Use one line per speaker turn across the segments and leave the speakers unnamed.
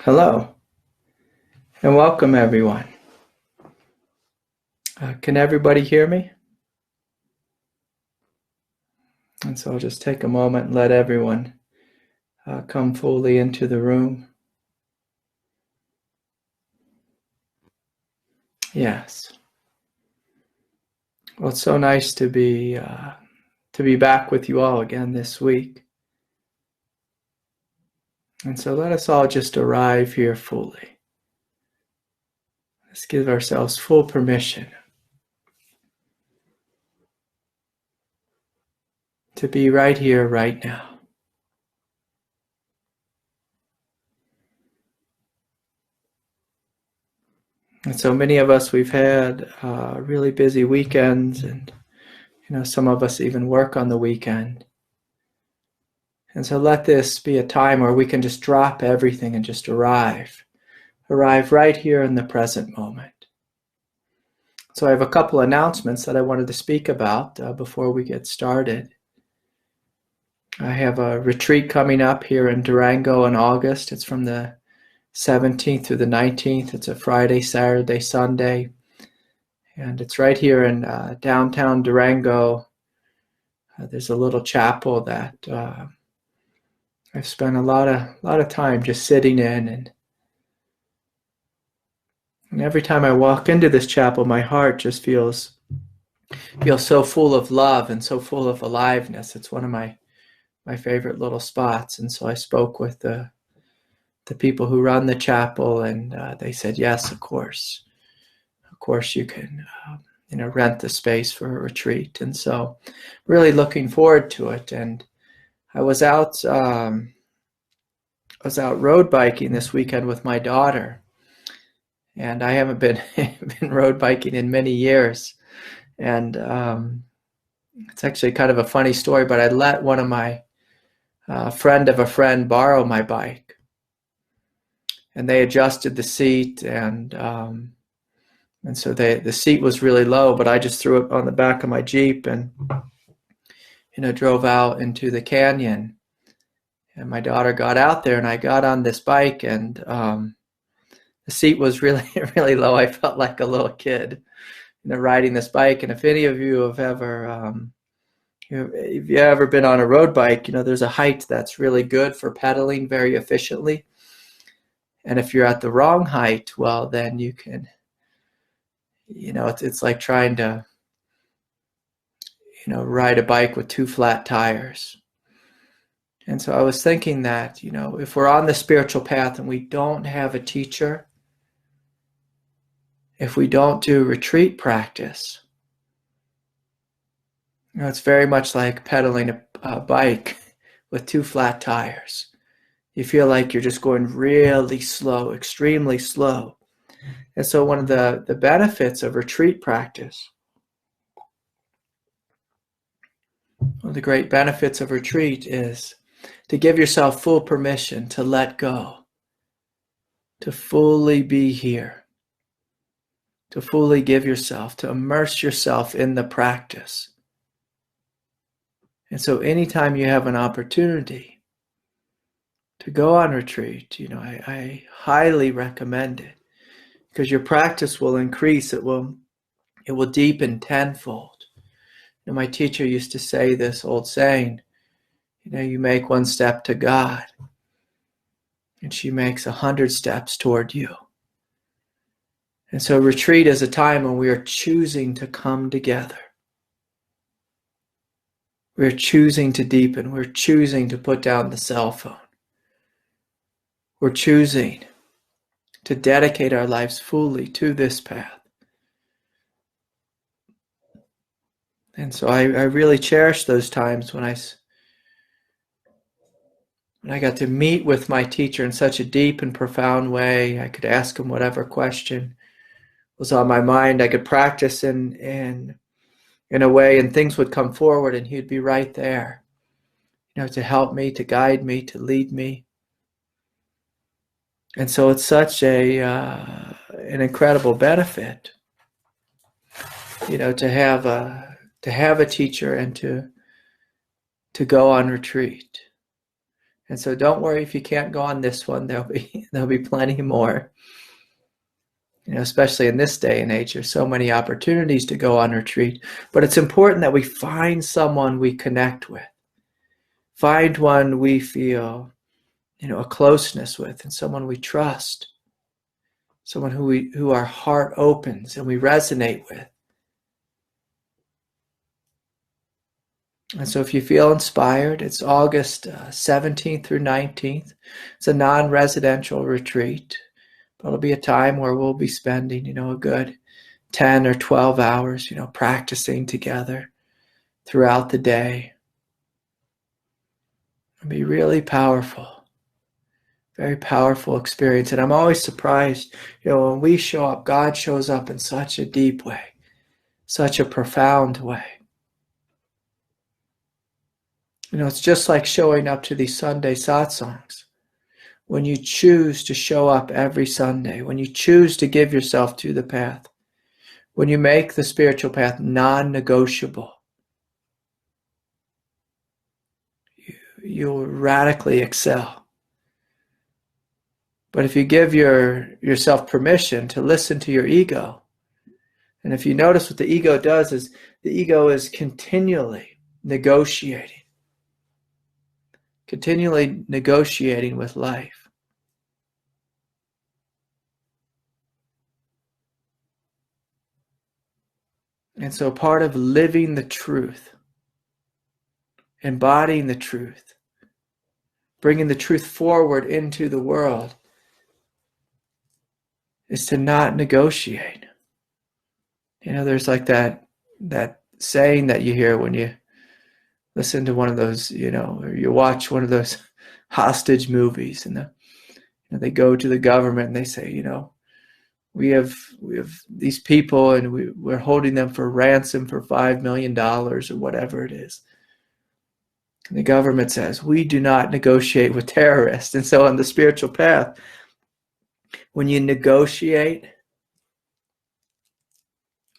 Hello, and welcome everyone. Can everybody hear me? And so I'll just take a moment and let everyone come fully into the room. Yes. Well, it's so nice to be back with you all again this week. And so let us all just arrive here fully. Let's give ourselves full permission to be right here, right now. And so many of us, we've had really busy weekends, and some of us even work on the weekend. And so let this be a time where we can just drop everything and just arrive right here in the present moment. So I have a couple announcements that I wanted to speak about before we get started. I have a retreat coming up here in Durango in August. It's from the 17th through the 19th. It's a Friday, Saturday, Sunday. And it's right here in downtown Durango. There's a little chapel that I've spent a lot of time just sitting in, and every time I walk into this chapel, my heart just feels so full of love and so full of aliveness. It's one of my favorite little spots. And so I spoke with the people who run the chapel, and they said, yes, of course you can rent the space for a retreat. And so really looking forward to it. And I was out road biking this weekend with my daughter, and I haven't been road biking in many years. And it's actually kind of a funny story, but I let one of my friend of a friend borrow my bike, and they adjusted the seat, and so the seat was really low, but I just threw it on the back of my Jeep and drove out into the canyon. And my daughter got out there, and I got on this bike, and the seat was really, really low. I felt like a little kid, riding this bike. And if any of you have ever, if you've ever been on a road bike, there's a height that's really good for pedaling very efficiently. And if you're at the wrong height, well, then you can, it's like trying to, ride a bike with two flat tires. And so I was thinking that, if we're on the spiritual path and we don't have a teacher, if we don't do retreat practice, it's very much like pedaling a bike with two flat tires. You feel like you're just going really slow, extremely slow. And so one of the benefits of retreat practice, one of the great benefits of retreat is to give yourself full permission to let go, to fully be here, to fully give yourself, to immerse yourself in the practice. And so anytime you have an opportunity to go on retreat, I highly recommend it, because your practice will increase. It will deepen tenfold. My teacher used to say this old saying, you make one step to God, and she makes 100 steps toward you. And so retreat is a time when we are choosing to come together. We're choosing to deepen. We're choosing to put down the cell phone. We're choosing to dedicate our lives fully to this path. And so I really cherish those times when I got to meet with my teacher in such a deep and profound way. I could ask him whatever question was on my mind. I could practice in a way, and things would come forward, and he'd be right there, to help me, to guide me, to lead me. And so it's such an incredible benefit, to have a teacher and to go on retreat. And so don't worry if you can't go on this one. There'll be plenty more. Especially in this day and age, there's so many opportunities to go on retreat. But it's important that we find someone we connect with. Find one we feel, a closeness with, and someone we trust. Someone who our heart opens and we resonate with. And so if you feel inspired, it's August 17th through 19th. It's a non-residential retreat. But it'll be a time where we'll be spending, a good 10 or 12 hours, practicing together throughout the day. It'll be really powerful. Very powerful experience. And I'm always surprised, when we show up, God shows up in such a deep way, such a profound way. It's just like showing up to these Sunday satsangs. When you choose to show up every Sunday, when you choose to give yourself to the path, when you make the spiritual path non-negotiable, you'll radically excel. But if you give yourself permission to listen to your ego, and if you notice what the ego does is the ego is continually negotiating with life. And so part of living the truth, embodying the truth, bringing the truth forward into the world is to not negotiate. There's like that saying that you hear when you listen to one of those, or you watch one of those hostage movies, and they go to the government and they say, we have these people and we're holding them for ransom for $5 million or whatever it is. And the government says, we do not negotiate with terrorists. And so on the spiritual path, when you negotiate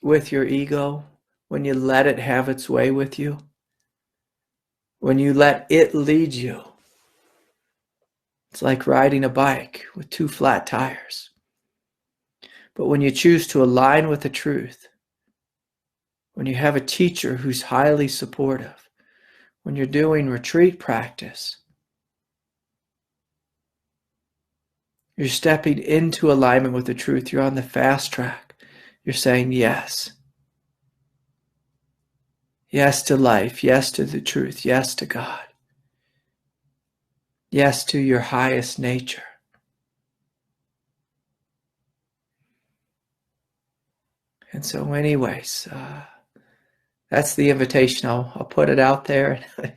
with your ego, when you let it have its way with you, when you let it lead you, it's like riding a bike with 2 flat tires. But when you choose to align with the truth, when you have a teacher who's highly supportive, when you're doing retreat practice, you're stepping into alignment with the truth. You're on the fast track. You're saying yes. Yes to life. Yes to the truth. Yes to God. Yes to your highest nature. And so anyways, that's the invitation. I'll put it out there. And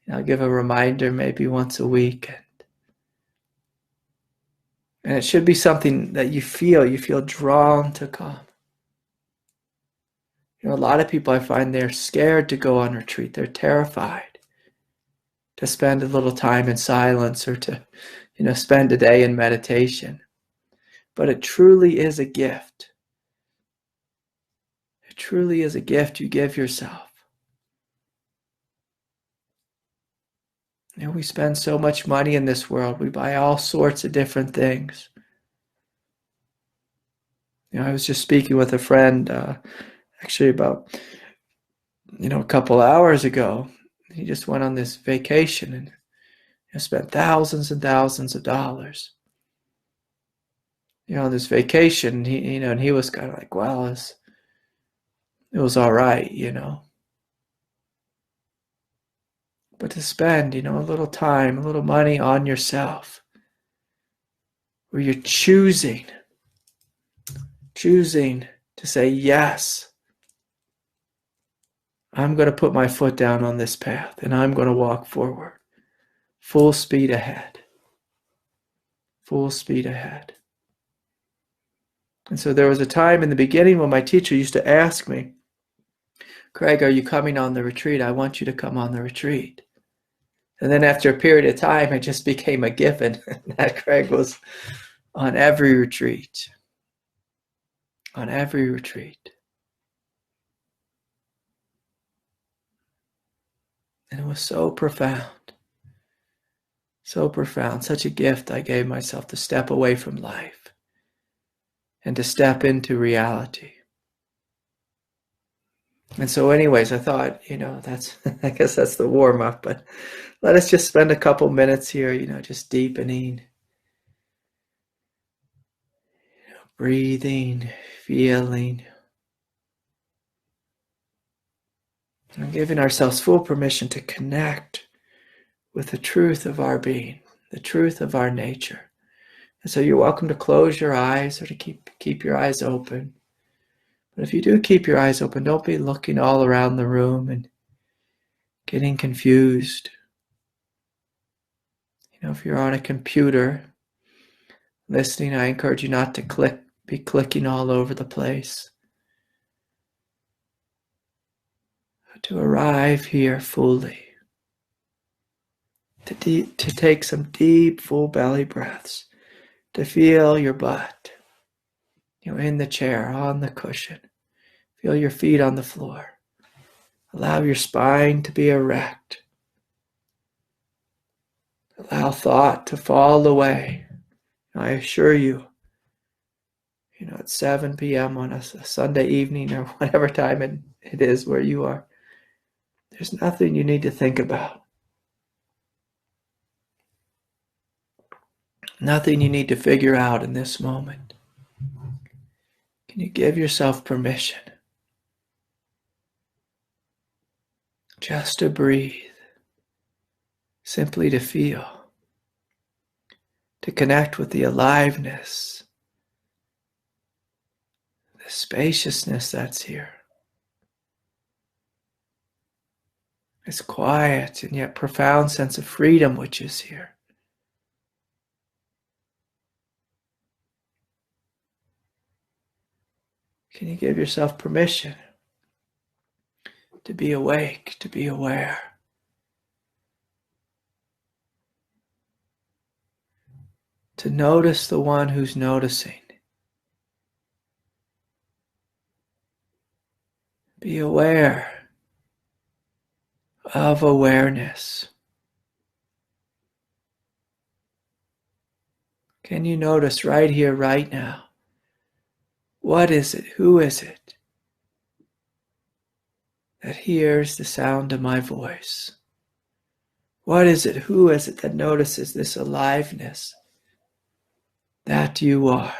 I'll give a reminder maybe once a week. And it should be something that you feel drawn to come. A lot of people I find they're scared to go on retreat. They're terrified to spend a little time in silence or to, spend a day in meditation. But it truly is a gift. It truly is a gift you give yourself. We spend so much money in this world. We buy all sorts of different things. I was just speaking with a friend actually about, a couple hours ago. He just went on this vacation and spent thousands and thousands of dollars. On this vacation, and he was kind of like, well, it was all right, But to spend, a little time, a little money on yourself, where you're choosing to say, yes, I'm going to put my foot down on this path and I'm going to walk forward. Full speed ahead. Full speed ahead. And so there was a time in the beginning when my teacher used to ask me, Craig, are you coming on the retreat? I want you to come on the retreat. And then after a period of time, it just became a given that Craig was on every retreat. On every retreat. And it was so profound. So profound, such a gift I gave myself to step away from life and to step into reality. And so anyways, I thought, that's, I guess that's the warm up, but let us just spend a couple minutes here, just deepening, breathing, feeling, and giving ourselves full permission to connect with the truth of our being, the truth of our nature. And so you're welcome to close your eyes or to keep your eyes open. But if you do keep your eyes open, don't be looking all around the room and getting confused. If you're on a computer listening, I encourage you not to be clicking all over the place. To arrive here fully. To take some deep, full belly breaths. To feel your butt. In the chair, on the cushion. Feel your feet on the floor. Allow your spine to be erect. Allow thought to fall away. I assure you, at 7 p.m. on a Sunday evening or whatever time it is where you are, there's nothing you need to think about. Nothing you need to figure out in this moment. Can you give yourself permission just to breathe, simply to feel, to connect with the aliveness, the spaciousness that's here. This quiet and yet profound sense of freedom which is here. Can you give yourself permission to be awake, to be aware? To notice the one who's noticing. Be aware of awareness. Can you notice right here, right now? What is it? Who is it that hears the sound of my voice? What is it? Who is it that notices this aliveness that you are?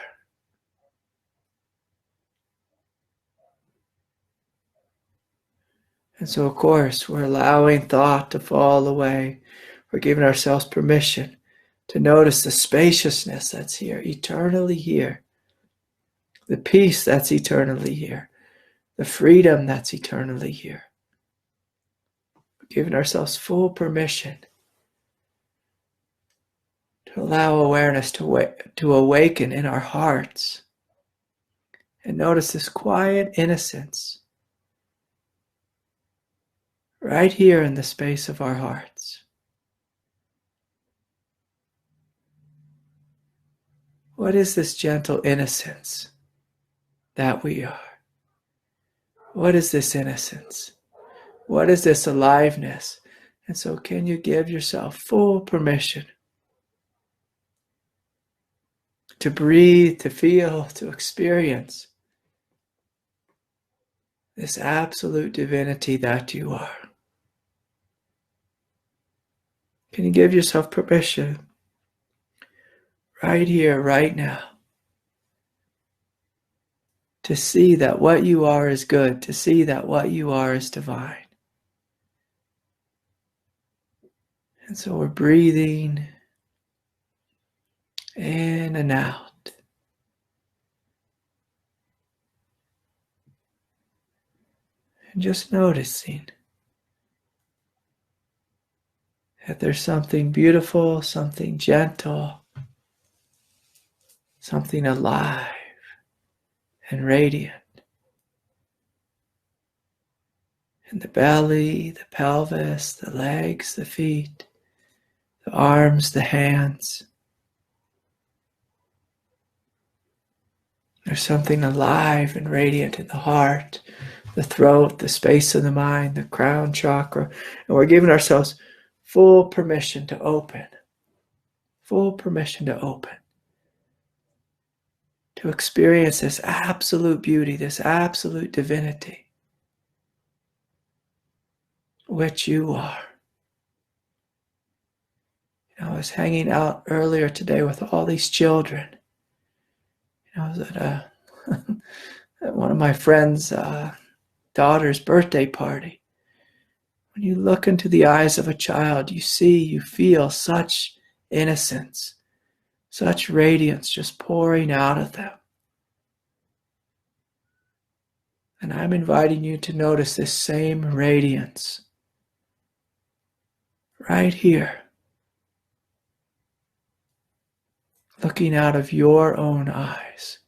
And so, of course, we're allowing thought to fall away. We're giving ourselves permission to notice the spaciousness that's here, eternally here. The peace that's eternally here. The freedom that's eternally here. We're giving ourselves full permission to allow awareness to awaken in our hearts. And notice this quiet innocence right here in the space of our hearts. What is this gentle innocence that we are? What is this innocence? What is this aliveness? And so can you give yourself full permission to breathe, to feel, to experience this absolute divinity that you are? Can you give yourself permission right here, right now, to see that what you are is good, to see that what you are is divine? And so we're breathing in and out. And just noticing that there's something beautiful, something gentle, something alive and radiant in the belly, the pelvis, the legs, the feet, the arms, the hands. There's something alive and radiant in the heart, the throat, the space of the mind, the crown chakra. And we're giving ourselves full permission to open full permission to open, to experience this absolute beauty, this absolute divinity, which you are. I was hanging out earlier today with all these children. I was at at one of my friend's daughter's birthday party. When you look into the eyes of a child, you see, you feel such innocence, such radiance just pouring out of them. And I'm inviting you to notice this same radiance right here, looking out of your own eyes,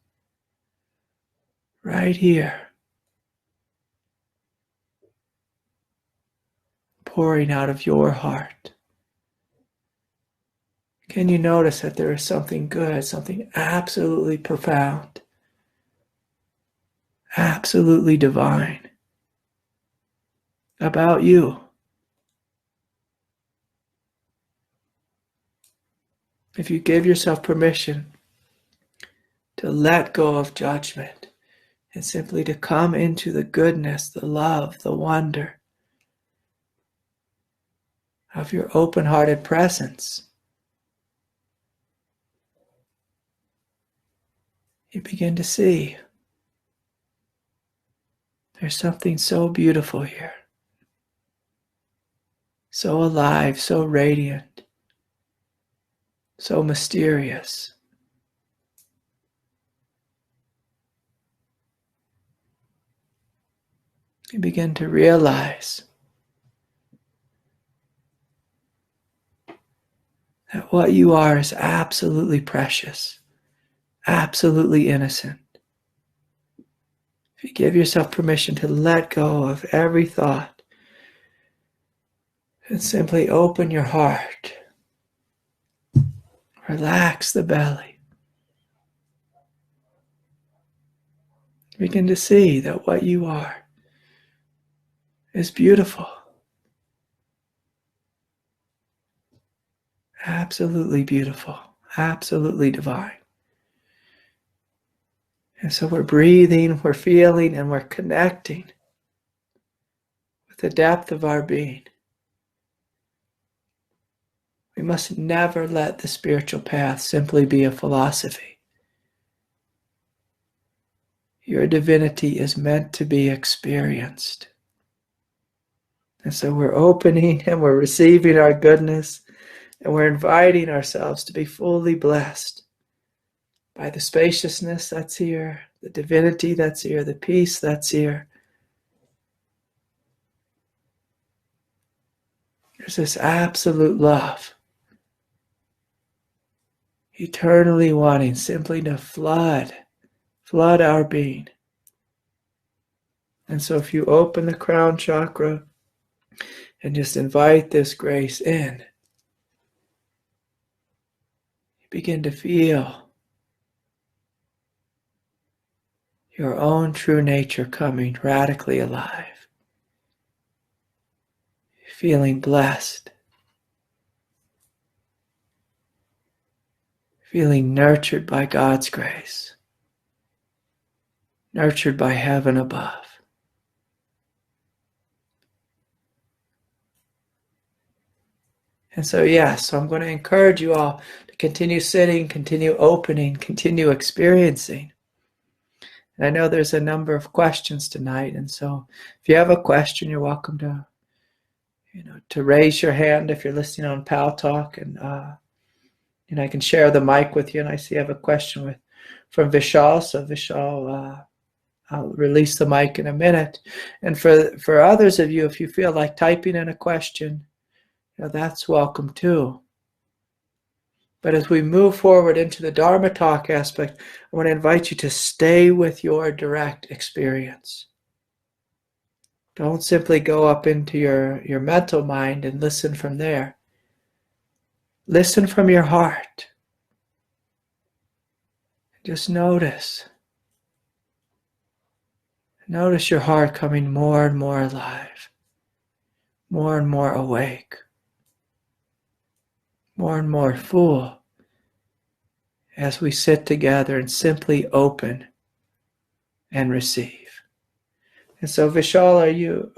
right here, pouring out of your heart. Can you notice that there is something good, something absolutely profound, absolutely divine about you? If you give yourself permission to let go of judgment and simply to come into the goodness, the love, the wonder of your open-hearted presence, you begin to see there's something so beautiful here, so alive, so radiant, so mysterious. You begin to realize that what you are is absolutely precious, absolutely innocent. If you give yourself permission to let go of every thought and simply open your heart, relax the belly, begin to see that what you are is beautiful, absolutely beautiful, absolutely divine. And so we're breathing, we're feeling, and we're connecting with the depth of our being. We must never let the spiritual path simply be a philosophy. Your divinity is meant to be experienced. And so we're opening and we're receiving our goodness, and we're inviting ourselves to be fully blessed by the spaciousness that's here, the divinity that's here, the peace that's here. There's this absolute love, eternally wanting simply to flood our being. And so if you open the Crown Chakra and just invite this grace in, you begin to feel your own true nature coming radically alive, feeling blessed, feeling nurtured by God's grace, nurtured by heaven above. And so, so I'm going to encourage you all to continue sitting, continue opening, continue experiencing. And I know there's a number of questions tonight, and so if you have a question, you're welcome to raise your hand if you're listening on Pal Talk, and I can share the mic with you. And I see I have a question from Vishal, so Vishal, I'll release the mic in a minute. And for others of you, if you feel like typing in a question, that's welcome too. But as we move forward into the Dharma talk aspect, I want to invite you to stay with your direct experience. Don't simply go up into your mental mind and listen from there. Listen from your heart. Just notice. Notice your heart coming more and more alive, more and more awake, more and more full, as we sit together and simply open and receive. And so, Vishal,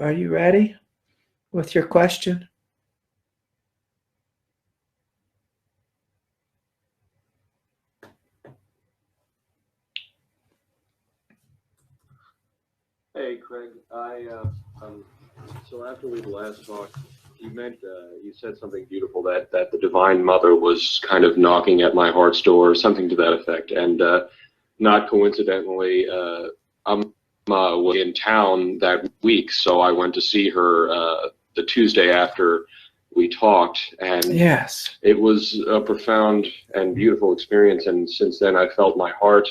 are you ready with your question?
Hey, Craig. So after we last talked, you said something beautiful that the Divine Mother was kind of knocking at my heart's door, or something to that effect. And not coincidentally, was in town that week, so I went to see her the Tuesday after we talked, and
yes,
it was a profound and beautiful experience. And since then, I felt my heart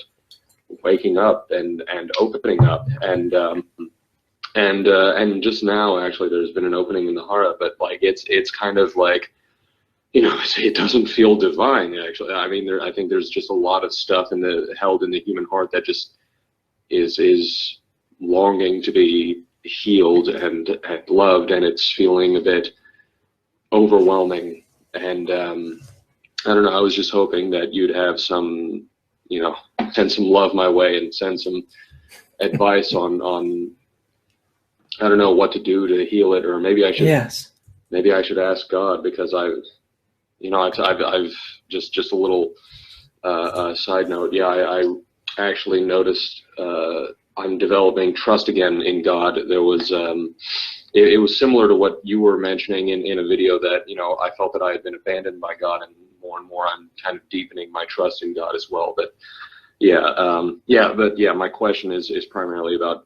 waking up and opening up, and just now, actually, there's been an opening in the heart, but like it's kind of like, it doesn't feel divine, actually. I mean, I think there's just a lot of stuff held in the human heart that just is longing to be healed and loved, and it's feeling a bit overwhelming. And I don't know, I was just hoping that you'd have some, send some love my way and send some advice on I don't know what to do to heal it, or maybe I should ask God, because I've just a little side note. Yeah, I actually noticed I'm developing trust again in God. There was it was similar to what you were mentioning in a video, that I felt that I had been abandoned by God, and more I'm kind of deepening my trust in God as well. But my question is primarily about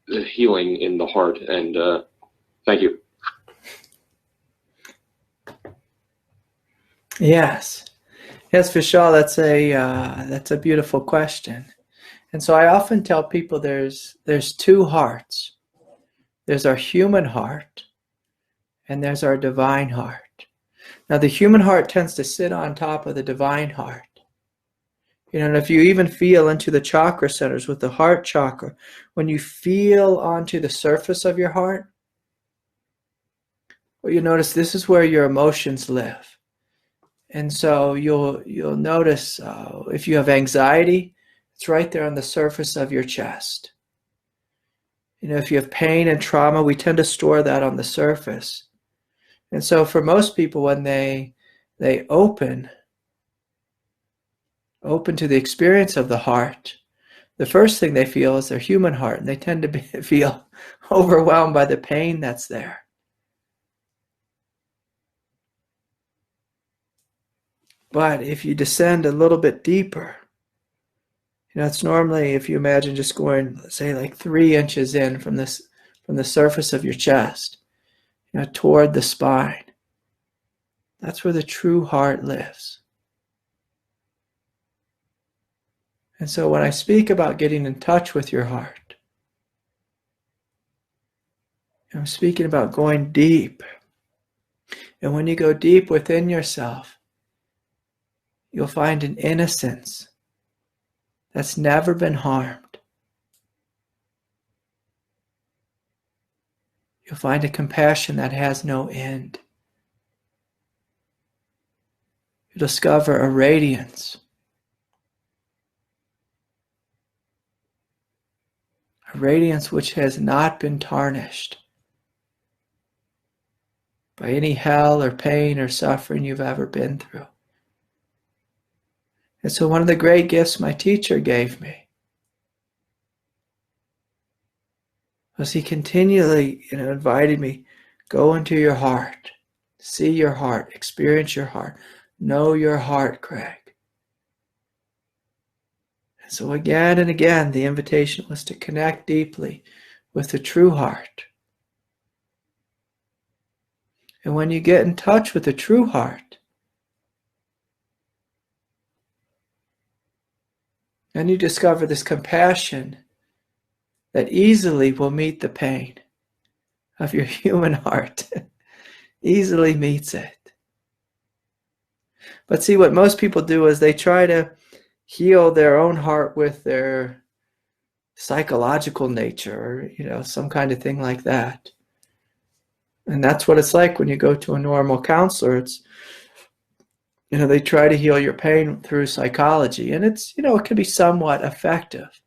the healing in the heart, and thank you.
Yes, Vishal, that's a beautiful question. And so I often tell people there's two hearts. There's our human heart, and there's our divine heart. Now, the human heart tends to sit on top of the divine heart. And if you even feel into the chakra centers with the heart chakra, when you feel onto the surface of your heart, well, you notice this is where your emotions live. And so you'll notice if you have anxiety, it's right there on the surface of your chest. If you have pain and trauma, we tend to store that on the surface. And so for most people, when they open to the experience of the heart, the first thing they feel is their human heart, and they tend to feel overwhelmed by the pain that's there. But if you descend a little bit deeper, it's normally, if you imagine just going, let's say, like 3 inches in from the surface of your chest, toward the spine. That's where the true heart lives. And so when I speak about getting in touch with your heart, I'm speaking about going deep. And when you go deep within yourself, you'll find an innocence that's never been harmed. You'll find a compassion that has no end. You'll discover a radiance. A radiance which has not been tarnished by any hell or pain or suffering you've ever been through. And so one of the great gifts my teacher gave me was he continually, invited me, go into your heart, see your heart, experience your heart, know your heart, Craig. And so again and again, the invitation was to connect deeply with the true heart. And when you get in touch with the true heart, then you discover this compassion that easily will meet the pain of your human heart. Easily meets it. But see, what most people do is they try to heal their own heart with their psychological nature, or, some kind of thing like that. And that's what it's like when you go to a normal counselor. They try to heal your pain through psychology, and it can be somewhat effective.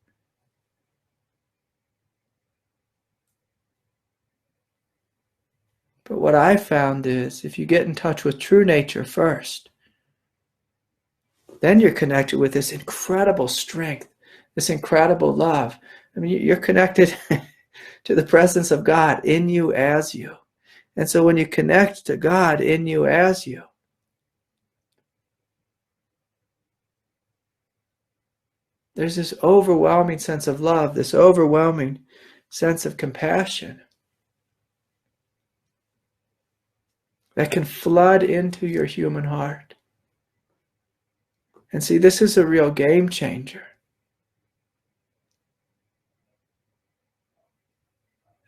But what I found is if you get in touch with true nature first, then you're connected with this incredible strength, this incredible love. I mean, you're connected to the presence of God in you as you. And so when you connect to God in you as you, there's this overwhelming sense of love, this overwhelming sense of compassion that can flood into your human heart. And see, this is a real game changer.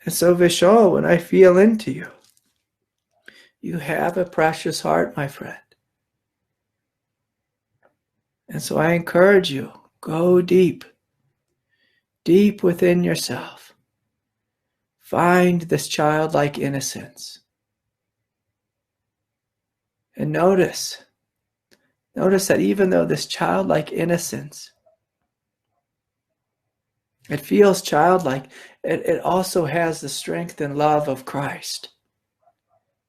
And so, Vishal, when I feel into you, you have a precious heart, my friend. And so I encourage you, go deep, deep within yourself. Find this childlike innocence. And notice that even though this childlike innocence, it feels childlike, it also has the strength and love of Christ,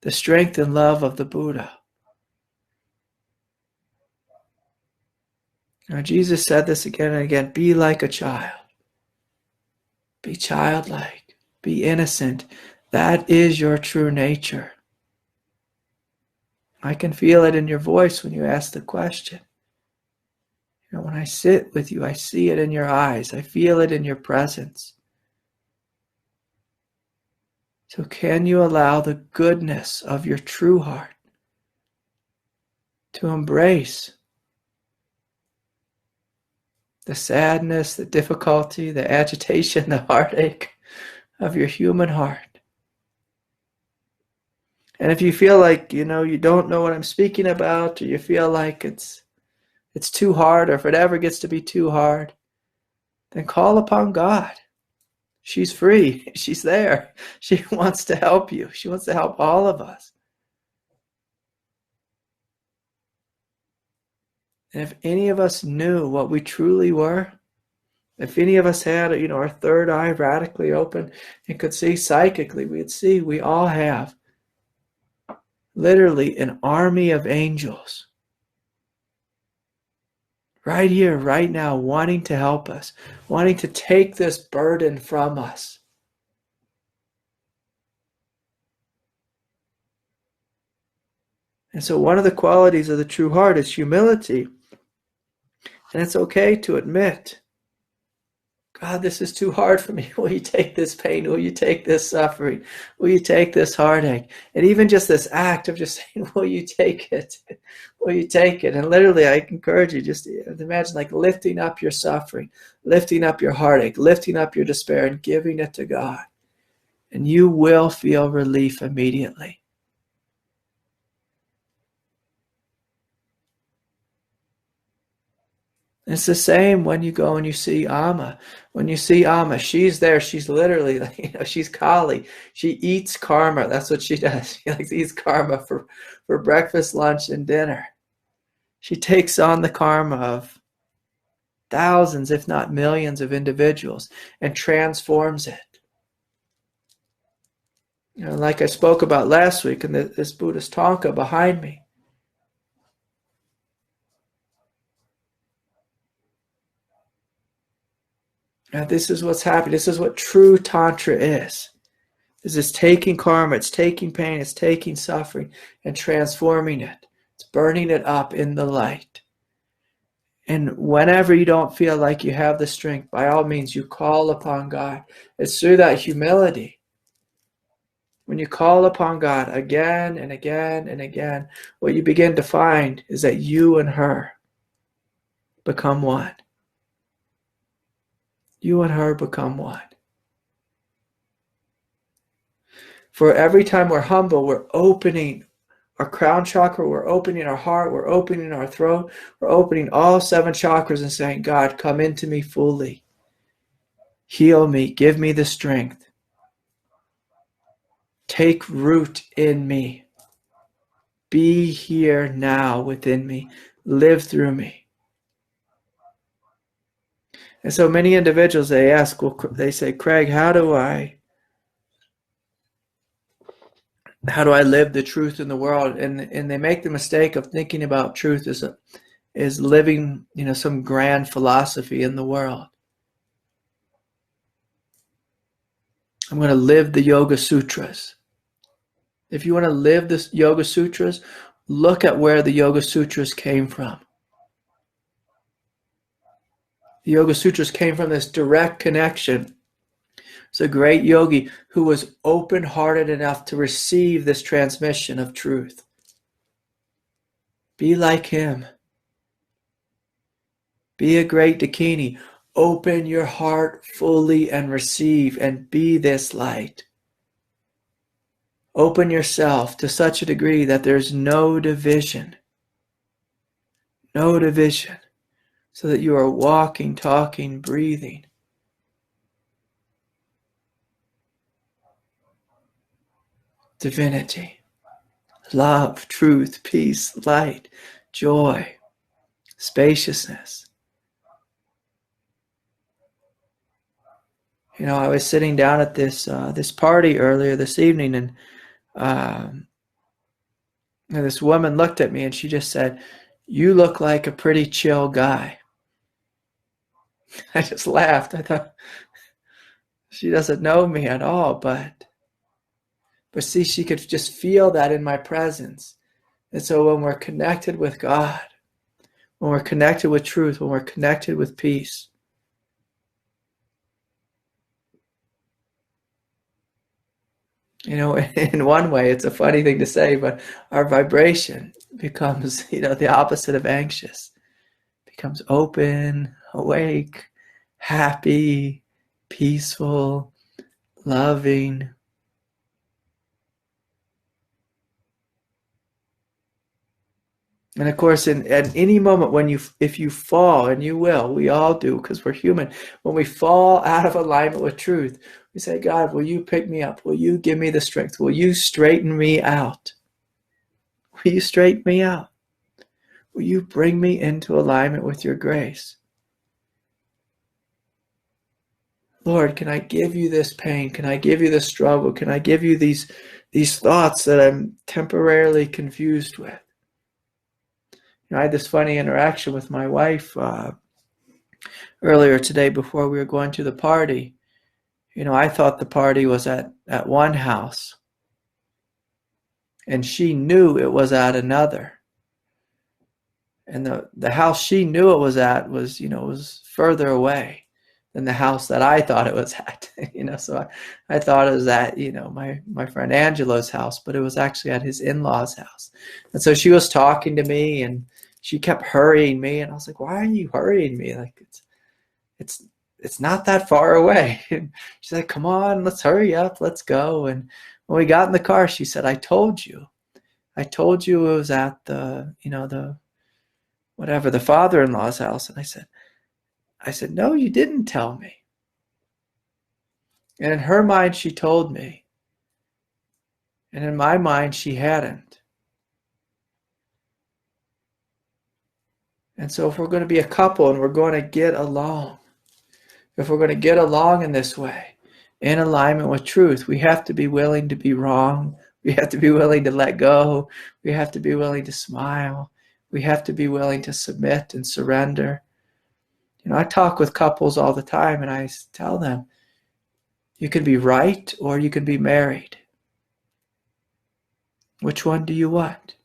the strength and love of the Buddha. Now, Jesus said this again and again, be like a child. Be childlike. Be innocent. That is your true nature. I can feel it in your voice when you ask the question. When I sit with you, I see it in your eyes. I feel it in your presence. So can you allow the goodness of your true heart to embrace the sadness, the difficulty, the agitation, the heartache of your human heart? And if you feel like, you don't know what I'm speaking about, or you feel like it's too hard, or if it ever gets to be too hard, then call upon God. She's free. She's there. She wants to help you. She wants to help all of us. And if any of us knew what we truly were, if any of us had, our third eye radically open and could see psychically, we'd see we all have literally an army of angels right here, right now, wanting to help us, wanting to take this burden from us. And so one of the qualities of the true heart is humility. And it's okay to admit, God, this is too hard for me. Will you take this pain? Will you take this suffering? Will you take this heartache? And even just this act of just saying, will you take it? Will you take it? And literally, I encourage you just to imagine like lifting up your suffering, lifting up your heartache, lifting up your despair and giving it to God. And you will feel relief immediately. It's the same when you go and you see Amma. When you see Amma, she's there. She's literally, she's Kali. She eats karma. That's what she does. She eats karma for breakfast, lunch, and dinner. She takes on the karma of thousands, if not millions, of individuals and transforms it. Like I spoke about last week in this Buddhist Thangka behind me. Now, this is what's happening. This is what true Tantra is. This is taking karma, it's taking pain, it's taking suffering and transforming it. It's burning it up in the light. And whenever you don't feel like you have the strength, by all means, you call upon God. It's through that humility. When you call upon God again and again and again, what you begin to find is that you and her become one. You and her become one. For every time we're humble, we're opening our crown chakra, we're opening our heart, we're opening our throat, we're opening all 7 chakras and saying, God, come into me fully. Heal me, give me the strength. Take root in me. be here now within me, live through me. And so many individuals, they say, Craig, how do I live the truth in the world? And they make the mistake of thinking about truth as living, some grand philosophy in the world. I'm going to live the Yoga Sutras. If you want to live the Yoga Sutras, look at where the Yoga Sutras came from. The Yoga Sutras came from this direct connection. It's a great yogi who was open-hearted enough to receive this transmission of truth. Be like him. Be a great Dakini. Open your heart fully and receive and be this light. Open yourself to such a degree that there's no division. No division. So that you are walking, talking, breathing. Divinity. Love, truth, peace, light, joy, spaciousness. I was sitting down at this party earlier this evening, and this woman looked at me and she just said, "You look like a pretty chill guy." I just laughed. I thought, she doesn't know me at all, but see, she could just feel that in my presence. And so when we're connected with God, when we're connected with truth, when we're connected with peace, in one way, it's a funny thing to say, but our vibration becomes, the opposite of anxious. It becomes open, awake, happy, peaceful, loving. And of course, at any moment if you fall, and you will, we all do because we're human, when we fall out of alignment with truth, we say, God, will you pick me up? Will you give me the strength? Will you straighten me out? Will you straighten me out? Will you bring me into alignment with your grace? Lord, can I give you this pain? Can I give you this struggle? Can I give you these thoughts that I'm temporarily confused with? I had this funny interaction with my wife earlier today before we were going to the party. I thought the party was at one house, and she knew it was at another. And the house she knew it was at was further away than the house that I thought it was at. So I thought it was at my friend Angelo's house, but it was actually at his in-laws' house. And so she was talking to me, and she kept hurrying me, and I was like, "Why are you hurrying me? Like it's not that far away." And she's like, "Come on, let's hurry up, let's go." And when we got in the car, she said, I told you it was at the father-in-law's house." And I said, "No, you didn't tell me." And in her mind, she told me. And in my mind, she hadn't. And so if we're going to be a couple and we're going to get along, if we're going to get along in this way, in alignment with truth, we have to be willing to be wrong. We have to be willing to let go. We have to be willing to smile. We have to be willing to submit and surrender. I talk with couples all the time, and I tell them, you can be right or you can be married. Which one do you want?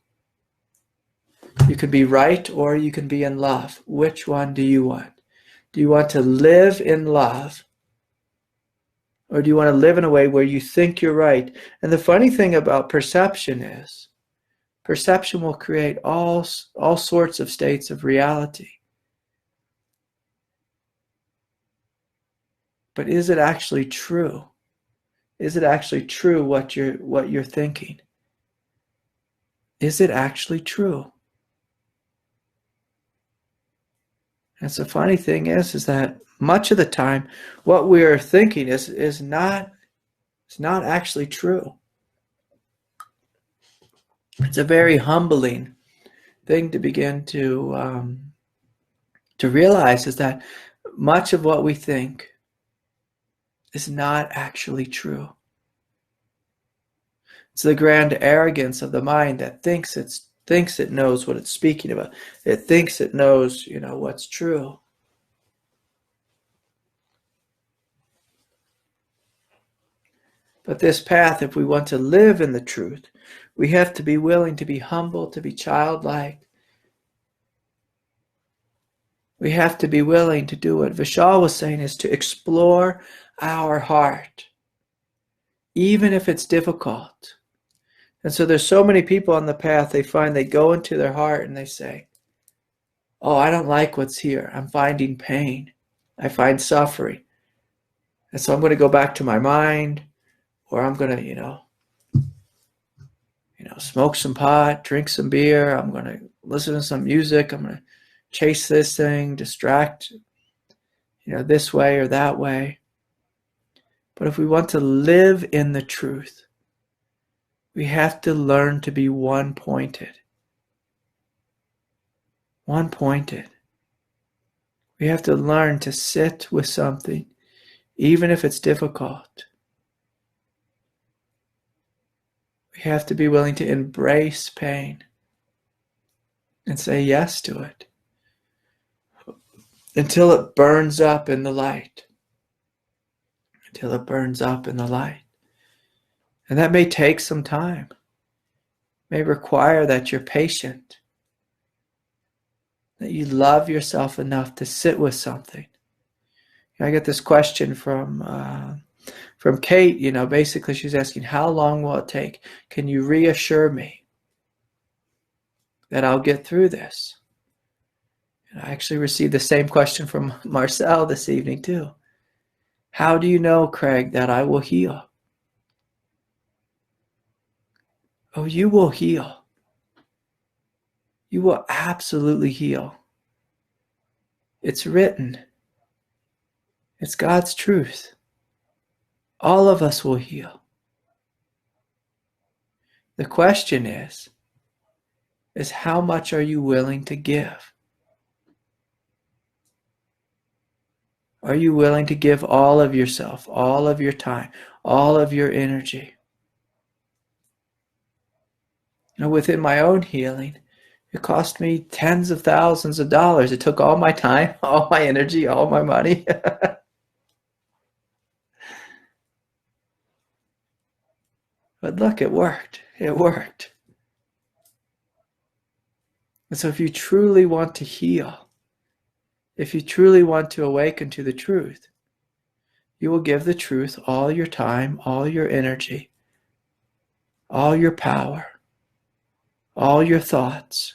You can be right or you can be in love. Which one do you want? Do you want to live in love? Or do you want to live in a way where you think you're right? And the funny thing about perception is, perception will create all sorts of states of reality. But is it actually true? Is it actually true what you're thinking? Is it actually true? And so the funny thing is that much of the time, what we are thinking is not actually true. It's a very humbling thing to begin to realize, is that much of what we think is not actually true. It's the grand arrogance of the mind that thinks it knows what it's speaking about. It thinks it knows, what's true. But this path, if we want to live in the truth, we have to be willing to be humble, to be childlike. We have to be willing to do what Vishal was saying, is to explore our heart, even if it's difficult. And so there's so many people on the path, they go into their heart and they say, oh, I don't like what's here. I'm finding pain. I find suffering. And so I'm going to go back to my mind, or I'm going to, smoke some pot, drink some beer. I'm going to listen to some music. I'm going to chase this thing, distract, this way or that way. But if we want to live in the truth, we have to learn to be one-pointed. One-pointed. We have to learn to sit with something, even if it's difficult. We have to be willing to embrace pain and say yes to it until it burns up in the light. Until it burns up in the light. And that may take some time. It may require that you're patient, that you love yourself enough to sit with something. I get this question from Kate. Basically she's asking, how long will it take? Can you reassure me that I'll get through this? And I actually received the same question from Marcel this evening too. How do you know, Craig, that I will heal? Oh, you will heal. You will absolutely heal. It's written. It's God's truth. All of us will heal. The question is how much are you willing to give? Are you willing to give all of yourself, all of your time, all of your energy? Within my own healing, it cost me tens of thousands of dollars. It took all my time, all my energy, all my money. But look, it worked. It worked. And so if you truly want to heal, if you truly want to awaken to the truth, you will give the truth all your time, all your energy, all your power, all your thoughts,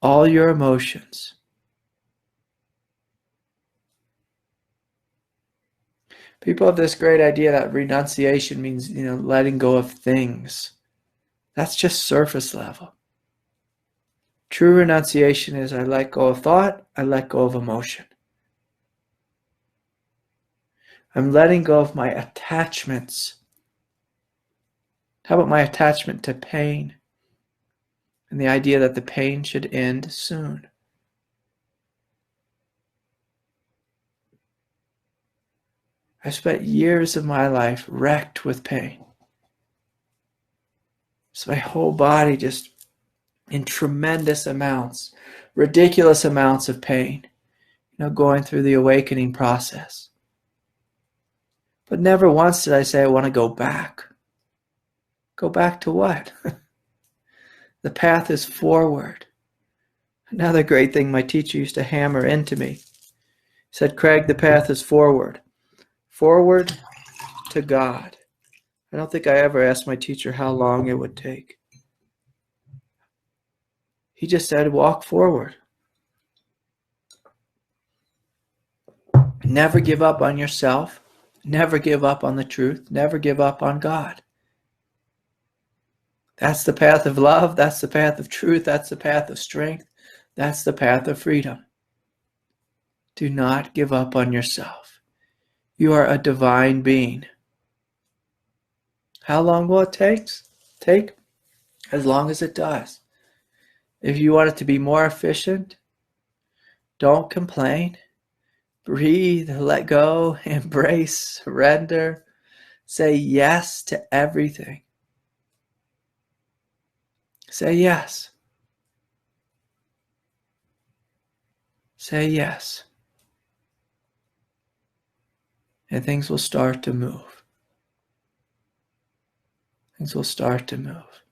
all your emotions. People have this great idea that renunciation means, letting go of things. That's just surface level. True renunciation is I let go of thought, I let go of emotion. I'm letting go of my attachments. How about my attachment to pain? And the idea that the pain should end soon. I spent years of my life wrecked with pain. So my whole body just in tremendous amounts, ridiculous amounts of pain, going through the awakening process. But never once did I say I want to go back. Go back to what? The path is forward. Another great thing my teacher used to hammer into me. He said, Craig, the path is forward. Forward to God. I don't think I ever asked my teacher how long it would take. He just said, walk forward. Never give up on yourself. Never give up on the truth. Never give up on God. That's the path of love. That's the path of truth. That's the path of strength. That's the path of freedom. Do not give up on yourself. You are a divine being. How long will it take? as long as it does. If you want it to be more efficient, don't complain. Breathe, let go, embrace, surrender. Say yes to everything. Say yes. Say yes. And things will start to move. Things will start to move.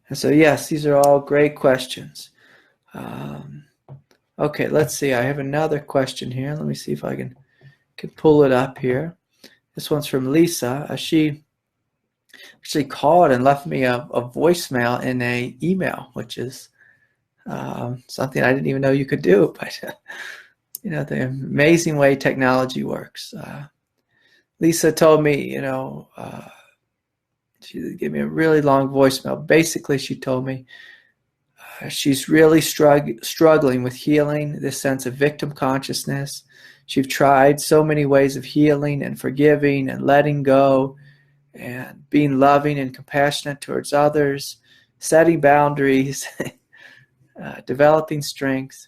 And so, yes, these are all great questions. Okay, let's see. I have another question here. Let me see if I can pull it up here. This one's from Lisa. She actually called and left me a voicemail in an email, which is something I didn't even know you could do. But, the amazing way technology works. Lisa told me, she gave me a really long voicemail. Basically, she told me she's really struggling with healing this sense of victim consciousness. She's tried so many ways of healing and forgiving and letting go and being loving and compassionate towards others, setting boundaries, developing strength.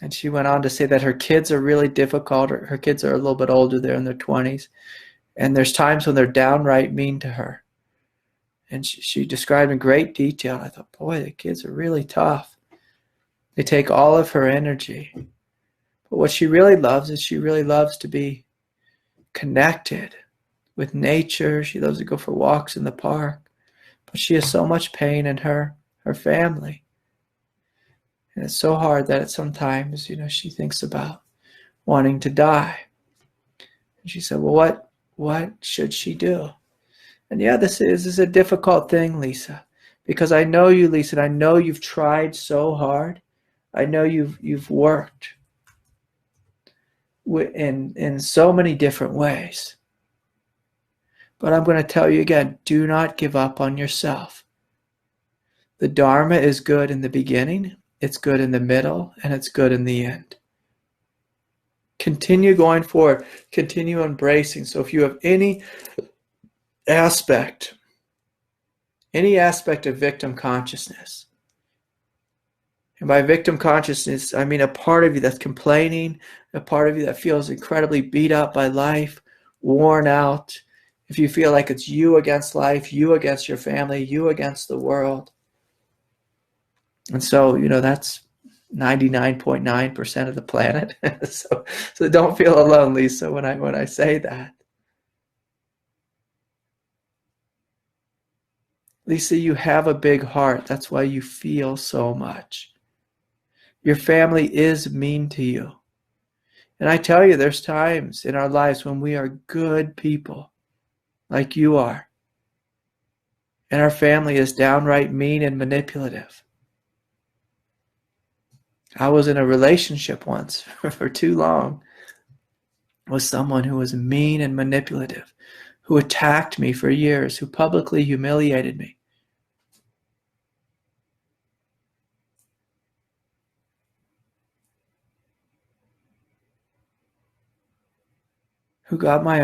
And she went on to say that her kids are really difficult. Her kids are a little bit older. They're in their 20s. And there's times when they're downright mean to her. And she described in great detail. I thought, boy, the kids are really tough. They take all of her energy. But what she really loves is she really loves to be connected with nature. She loves to go for walks in the park. But she has so much pain in her family. And it's so hard that sometimes, she thinks about wanting to die. And she said, well, what should she do? And yeah, this is a difficult thing, Lisa, because I know you, Lisa, and I know you've tried so hard. I know you've worked in so many different ways. But I'm going to tell you again, do not give up on yourself. The Dharma is good in the beginning, it's good in the middle, and it's good in the end. Continue going forward, continue embracing. So if you have any aspect of victim consciousness, and by victim consciousness, I mean a part of you that's complaining, a part of you that feels incredibly beat up by life, worn out. If you feel like it's you against life, you against your family, you against the world. And so, that's 99.9% of the planet. so don't feel alone, Lisa, when I say that. Lisa, you have a big heart. That's why you feel so much. Your family is mean to you. And I tell you, there's times in our lives when we are good people, like you are. And our family is downright mean and manipulative. I was in a relationship once for too long with someone who was mean and manipulative, who attacked me for years, who publicly humiliated me. Who had my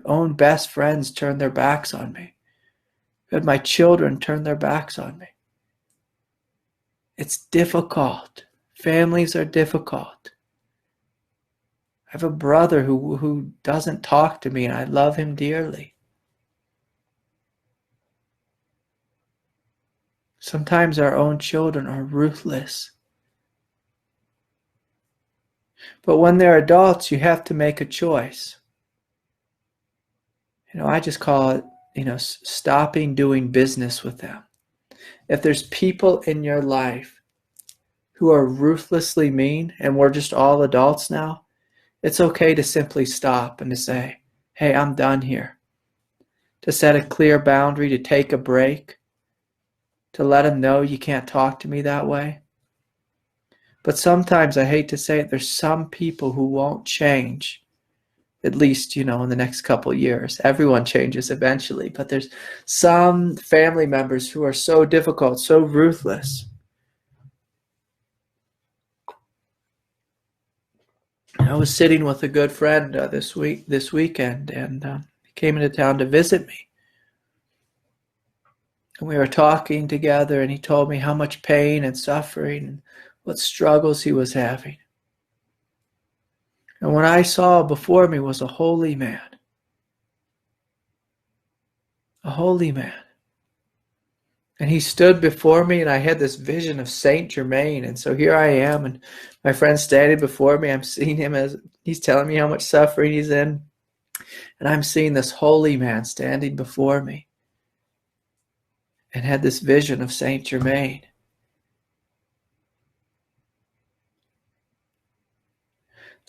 own best friends turn their backs on me. Who had my children turn their backs on me. It's difficult. Families are difficult. I have a brother who doesn't talk to me, and I love him dearly. Sometimes our own children are ruthless. But when they're adults, you have to make a choice. I just call it, stopping doing business with them. If there's people in your life who are ruthlessly mean, and we're just all adults now, it's okay to simply stop and to say, hey, I'm done here. To set a clear boundary, to take a break, to let them know you can't talk to me that way. But sometimes, I hate to say it, there's some people who won't change, at least, in the next couple of years. Everyone changes eventually, but there's some family members who are so difficult, so ruthless. I was sitting with a good friend this weekend, and he came into town to visit me. And we were talking together, and he told me how much pain and suffering and what struggles he was having. And what I saw before me was a holy man. A holy man. And he stood before me, and I had this vision of Saint Germain. And so here I am, and my friend's standing before me. I'm seeing him as he's telling me how much suffering he's in. And I'm seeing this holy man standing before me, and had this vision of Saint Germain.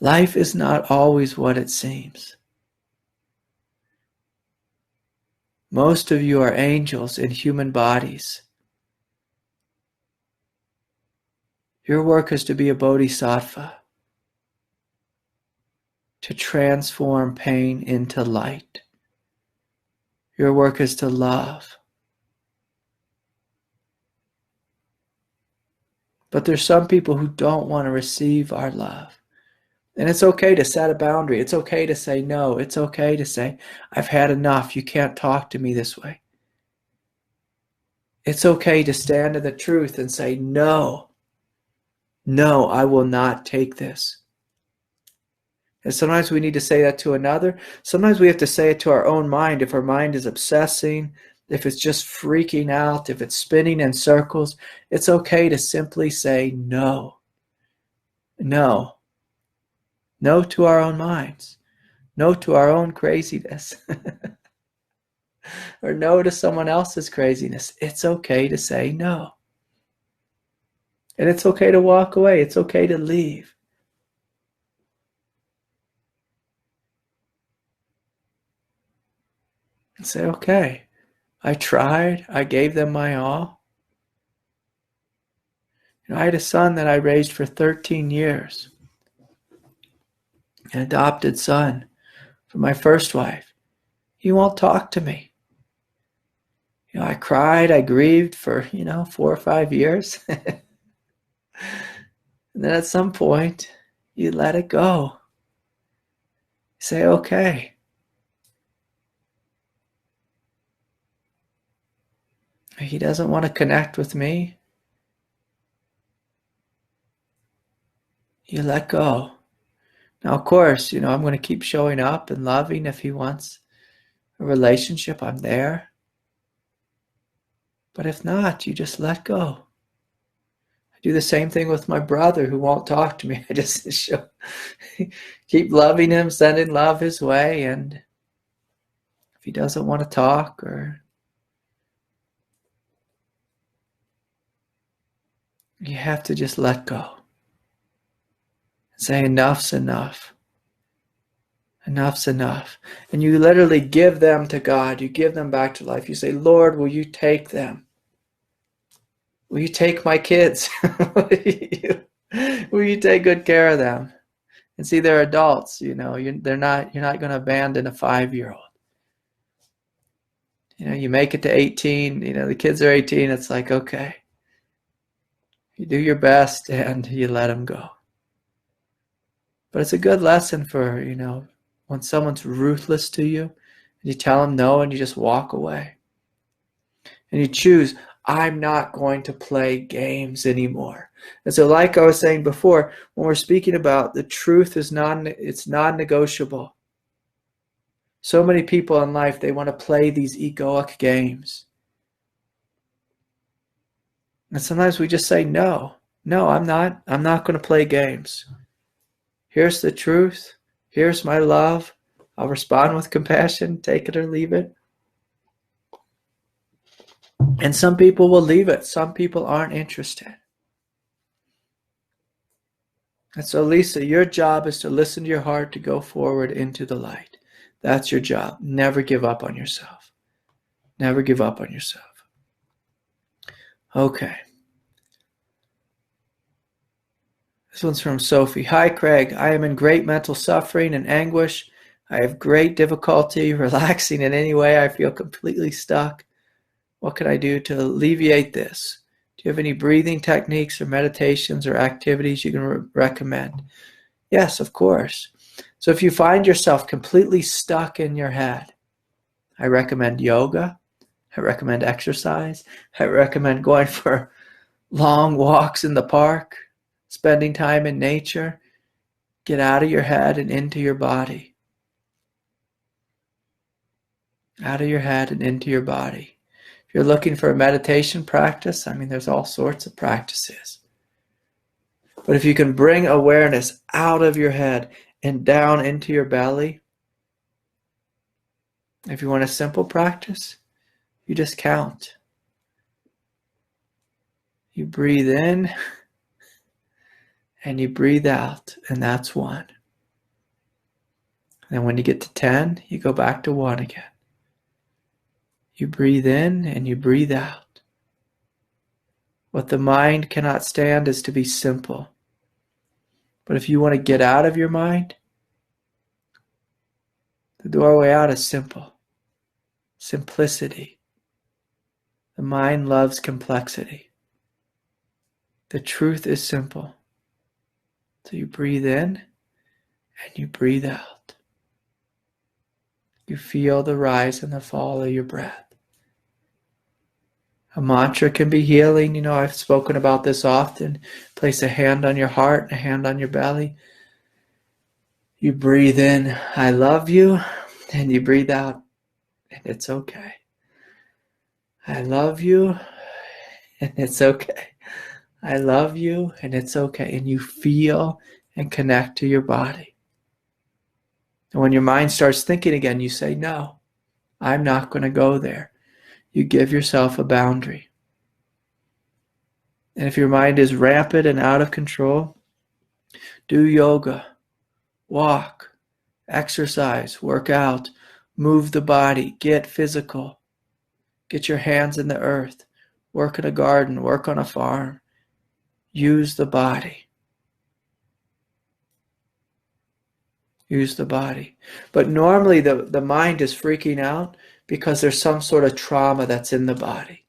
Life is not always what it seems. Most of you are angels in human bodies. Your work is to be a bodhisattva, to transform pain into light. Your work is to love. But there's some people who don't want to receive our love. And it's okay to set a boundary. It's okay to say no. It's okay to say, I've had enough. You can't talk to me this way. It's okay to stand in the truth and say, no, I will not take this. And sometimes we need to say that to another. Sometimes we have to say it to our own mind. If our mind is obsessing, if it's just freaking out, if it's spinning in circles, it's okay to simply say no. No. No to our own minds. No to our own craziness. Or no to someone else's craziness. It's okay to say no. And it's okay to walk away. It's okay to leave. And say, okay, I tried. I gave them my all. I had a son that I raised for 13 years. An adopted son from my first wife. He won't talk to me. I cried, I grieved for, 4 or 5 years. And then at some point, you let it go. You say, okay. He doesn't want to connect with me. You let go. Now, of course, I'm going to keep showing up and loving. If he wants a relationship, I'm there. But if not, you just let go. I do the same thing with my brother who won't talk to me. I just keep loving him, sending love his way. And if he doesn't want to talk, or you have to just let go. Say enough's enough. Enough's enough. And you literally give them to God. You give them back to life. You say, Lord, will you take them? Will you take my kids? Will you take good care of them? And see, they're adults, you're not going to abandon a 5-year-old. You make it to 18, the kids are 18, it's like, okay. You do your best and you let them go. But it's a good lesson for, when someone's ruthless to you, and you tell them no and you just walk away. And you choose, I'm not going to play games anymore. And so like I was saying before, when we're speaking about the truth it's non-negotiable. So many people in life, they want to play these egoic games. And sometimes we just say, no, I'm not going to play games. Here's the truth. Here's my love. I'll respond with compassion. Take it or leave it. And some people will leave it. Some people aren't interested. And so, Lisa, your job is to listen to your heart, to go forward into the light. That's your job. Never give up on yourself. Never give up on yourself. Okay. This one's from Sophie. Hi, Craig. I am in great mental suffering and anguish. I have great difficulty relaxing in any way. I feel completely stuck. What can I do to alleviate this? Do you have any breathing techniques or meditations or activities you can recommend? Yes, of course. So if you find yourself completely stuck in your head, I recommend yoga. I recommend exercise. I recommend going for long walks in the park, spending time in nature. Get out of your head and into your body. Out of your head and into your body. If you're looking for a meditation practice, there's all sorts of practices. But if you can bring awareness out of your head and down into your belly, if you want a simple practice, you just count. You breathe in and you breathe out, and that's 1. And when you get to 10, you go back to 1 again. You breathe in and you breathe out. What the mind cannot stand is to be simple. But if you want to get out of your mind, the doorway out is simple. Simplicity. The mind loves complexity. The truth is simple. So you breathe in and you breathe out. You feel the rise and the fall of your breath. A mantra can be healing. I've spoken about this often. Place a hand on your heart and a hand on your belly. You breathe in, I love you, and you breathe out, and it's okay. I love you, and it's okay. I love you, and it's okay. And you feel and connect to your body. And when your mind starts thinking again, you say, no, I'm not going to go there. You give yourself a boundary. And if your mind is rampant and out of control, do yoga, walk, exercise, work out, move the body, get physical. Get your hands in the earth, work in a garden, work on a farm. Use the body. Use the body. But normally the mind is freaking out because there's some sort of trauma that's in the body.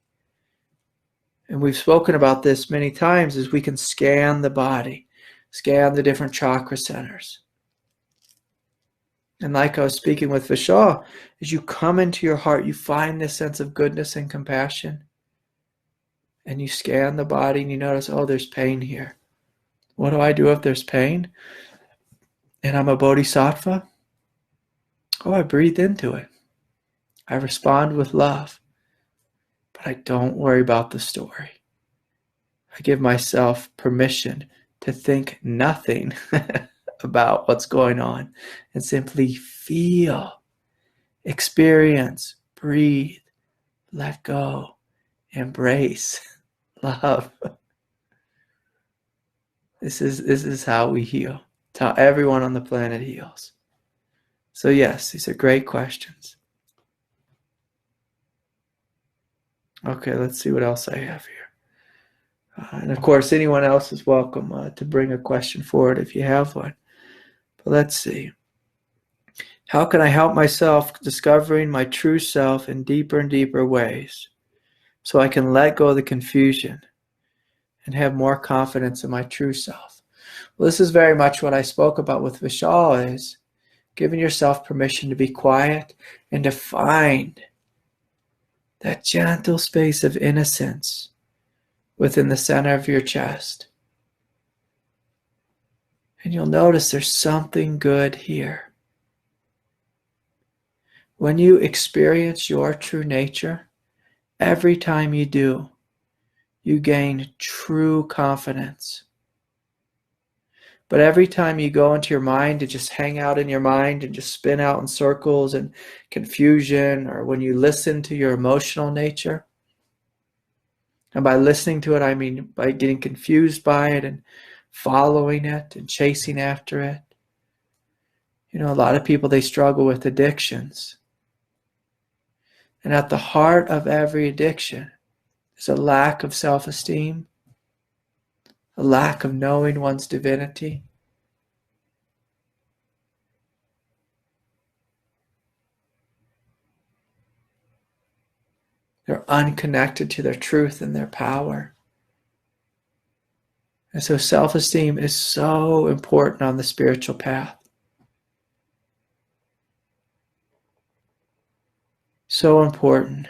And we've spoken about this many times, is we can scan the body, scan the different chakra centers. And like I was speaking with Vishal, as you come into your heart, you find this sense of goodness and compassion. And you scan the body and you notice, oh, there's pain here. What do I do if there's pain? And I'm a bodhisattva? Oh, I breathe into it. I respond with love. But I don't worry about the story. I give myself permission to think nothing about what's going on and simply feel, experience, breathe, let go, embrace, love. This is how we heal. It's how everyone on the planet heals. So yes, these are great questions. Okay, let's see what else I have here. And of course, anyone else is welcome to bring a question forward if you have one. But let's see. How can I help myself discovering my true self in deeper and deeper ways so I can let go of the confusion and have more confidence in my true self? Well, this is very much what I spoke about with Vishal, is giving yourself permission to be quiet and to find that gentle space of innocence within the center of your chest. And you'll notice there's something good here. When you experience your true nature, every time you do, you gain true confidence. But every time you go into your mind to just hang out in your mind and just spin out in circles and confusion, or when you listen to your emotional nature, and by listening to it, I mean by getting confused by it and following it and chasing after it. A lot of people, they struggle with addictions. And at the heart of every addiction is a lack of self-esteem, a lack of knowing one's divinity. They're unconnected to their truth and their power. And so self-esteem is so important on the spiritual path. So important.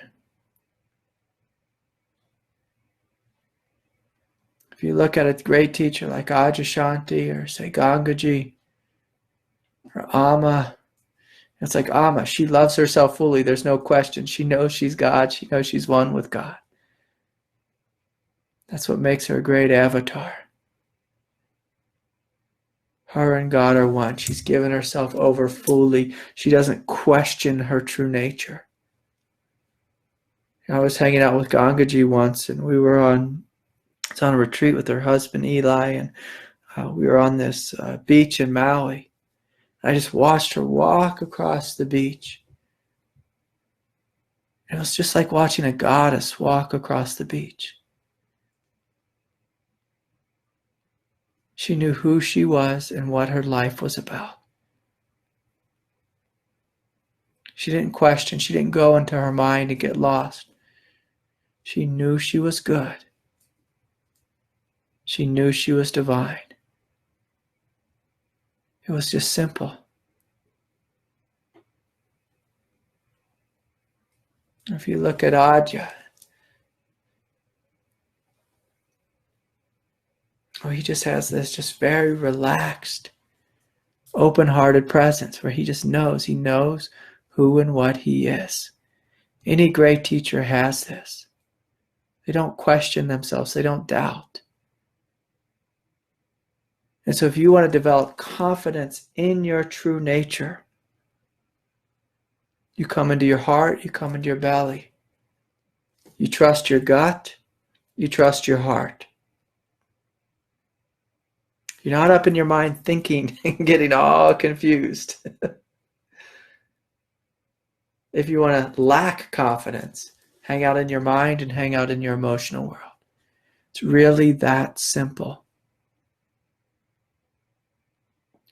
If you look at a great teacher like Adyashanti or say Gangaji or Amma, it's like Amma, she loves herself fully. There's no question. She knows she's God. She knows she's one with God. That's what makes her a great avatar. Her and God are one. She's given herself over fully. She doesn't question her true nature. I was hanging out with Gangaji once, and we were on a retreat with her husband Eli, and we were on this beach in Maui. I just watched her walk across the beach. It was just like watching a goddess walk across the beach. She knew who she was and what her life was about. She didn't question. She didn't go into her mind and get lost. She knew she was good. She knew she was divine. It was just simple. If you look at Adya, he just has this just very relaxed, open-hearted presence where he just knows. He knows who and what he is. Any great teacher has this. They don't question themselves. They don't doubt. And so if you want to develop confidence in your true nature, you come into your heart, you come into your belly. You trust your gut, you trust your heart. You're not up in your mind thinking and getting all confused. If you want to lack confidence, hang out in your mind and hang out in your emotional world. It's really that simple.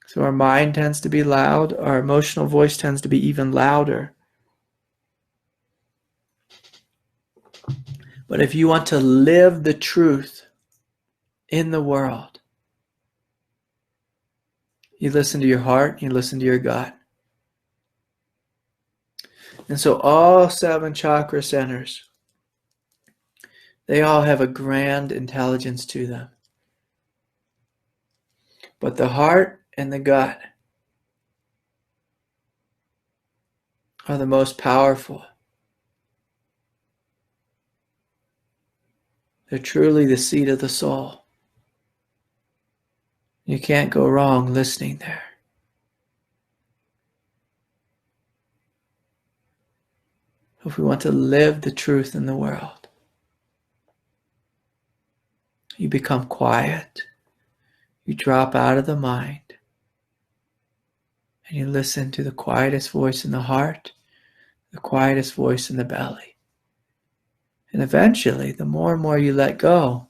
So our mind tends to be loud, our emotional voice tends to be even louder. But if you want to live the truth in the world, you listen to your heart, you listen to your gut. And so all 7 chakra centers, they all have a grand intelligence to them. But the heart and the gut are the most powerful. They're truly the seat of the soul. You can't go wrong listening there. If we want to live the truth in the world, you become quiet. You drop out of the mind. And you listen to the quietest voice in the heart, the quietest voice in the belly. And eventually, the more and more you let go,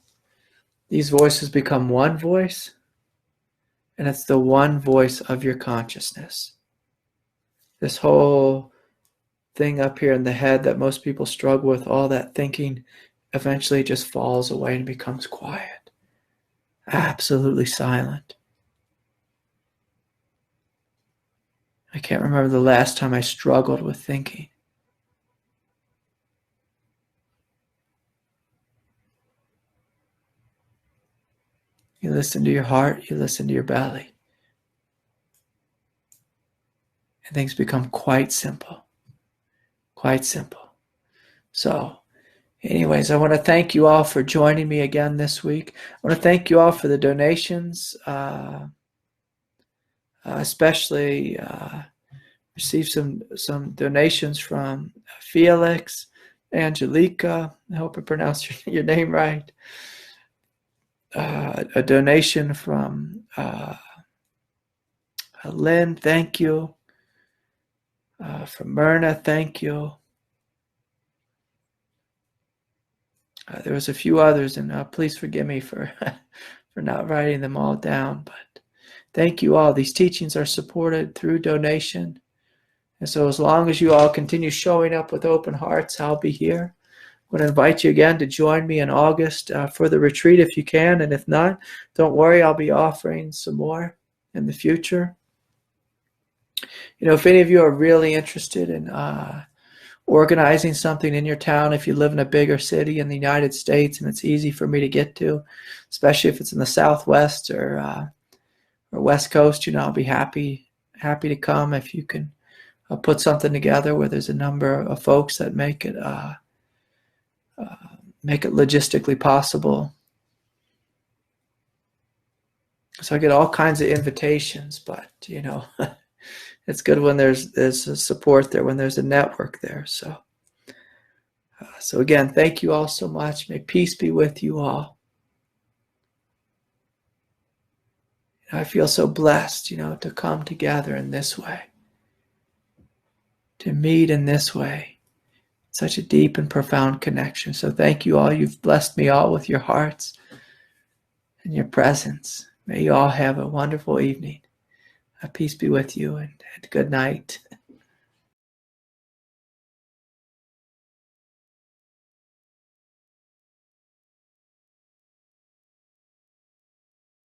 these voices become one voice, and it's the one voice of your consciousness. This whole thing up here in the head that most people struggle with, all that thinking, eventually just falls away and becomes quiet. Absolutely silent. I can't remember the last time I struggled with thinking. You listen to your heart, you listen to your belly. And things become quite simple. Quite simple. So, anyways, I want to thank you all for joining me again this week. I want to thank you all for the donations. Especially received some donations from Felix, Angelica, I hope I pronounced your name right. A donation from Lynn, thank you. From Myrna, thank you. There was a few others, and please forgive me for for not writing them all down, but thank you all. These teachings are supported through donation. And so as long as you all continue showing up with open hearts, I'll be here. would invite you again to join me in August for the retreat if you can. And if not, don't worry, I'll be offering some more in the future. If any of you are really interested in organizing something in your town, if you live in a bigger city in the United States and it's easy for me to get to, especially if it's in the Southwest or West Coast, I'll be happy to come if you can put something together where there's a number of folks that make it logistically possible. So I get all kinds of invitations, but it's good when there's a support there, when there's a network there. So again, thank you all so much. May peace be with you all. I feel so blessed, to come together in this way, to meet in this way. Such a deep and profound connection. So thank you all. You've blessed me all with your hearts and your presence. May you all have a wonderful evening. Peace be with you and good night.